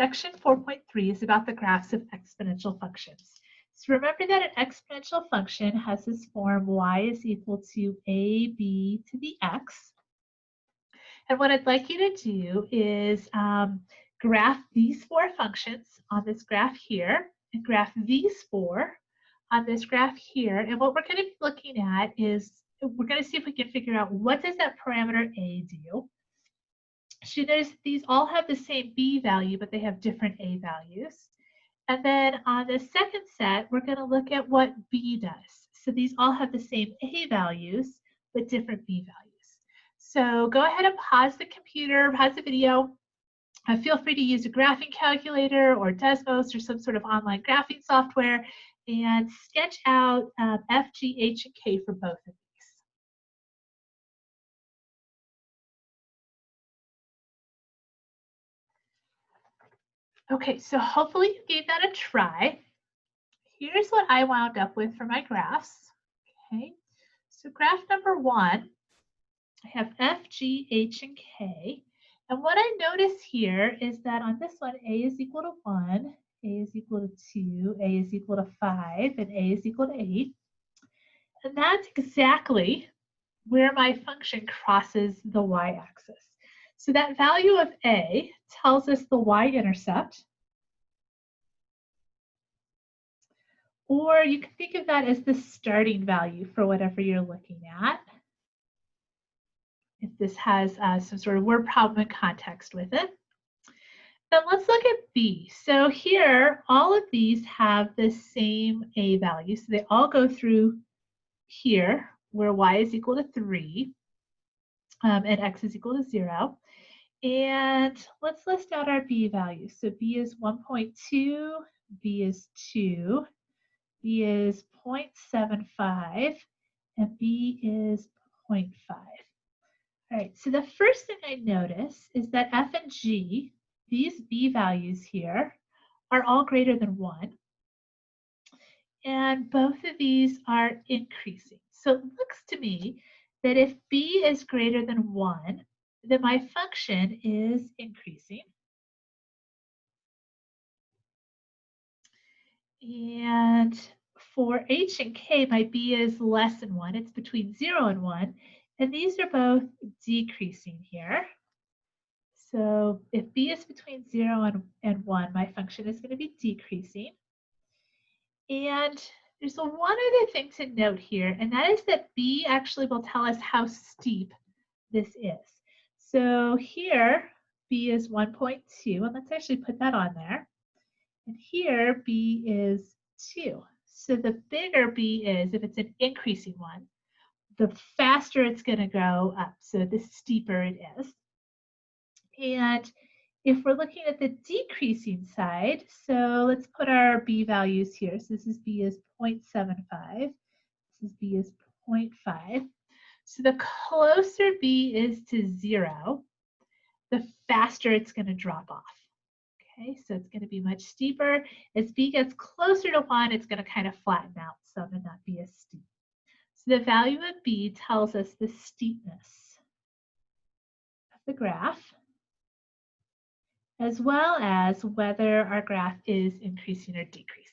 Section 4.3 is about the graphs of exponential functions. So remember that an exponential function has this form y is equal to ab to the x. And what I'd like you to do is graph these four functions on this graph here and graph these four on this graph here. And what we're going to be looking at is we're going to see if we can figure out what does that parameter a do. So notice these all have the same b value, but they have different a values. And then on the second set, we're going to look at what b does. So these all have the same a values, but different b values. So go ahead and pause the computer, pause the video. Feel free to use a graphing calculator or Desmos or some sort of online graphing software and sketch out F, G, H, and K for both of these. Okay, so hopefully you gave that a try. Here's what I wound up with for my graphs. Okay, so graph number 1, I have F, G, H, and K. And what I notice here is that on this one, A is equal to 1, A is equal to 2, A is equal to 5, and A is equal to 8. And that's exactly where my function crosses the y-axis. So that value of A tells us the y-intercept. Or you can think of that as the starting value for whatever you're looking at. If this has some sort of word problem and context with it. Then let's look at B. So here, all of these have the same A value. So they all go through here, where y is equal to 3 and x is equal to 0. And let's list out our B values. So B is 1.2, B is 2, B is 0.75, and B is 0.5. All right, so the first thing I notice is that F and G, these B values here, are all greater than 1. And both of these are increasing. So it looks to me that if B is greater than 1, then my function is increasing. And for H and K, my B is less than 1. It's between 0 and 1. And these are both decreasing here. So if B is between 0 and 1, my function is going to be decreasing. And there's one other thing to note here, and that is that B actually will tell us how steep this is. So here, B is 1.2, and let's actually put that on there. And here, B is 2. So the bigger B is, if it's an increasing one, the faster it's going to go up. So the steeper it is. And if we're looking at the decreasing side, so let's put our B values here. So this is B is 0.75. This is B is 0.5. So the closer B is to 0, the faster it's going to drop off. Okay, so it's going to be much steeper. As B gets closer to 1, it's going to kind of flatten out some and not be as steep. So the value of B tells us the steepness of the graph, as well as whether our graph is increasing or decreasing.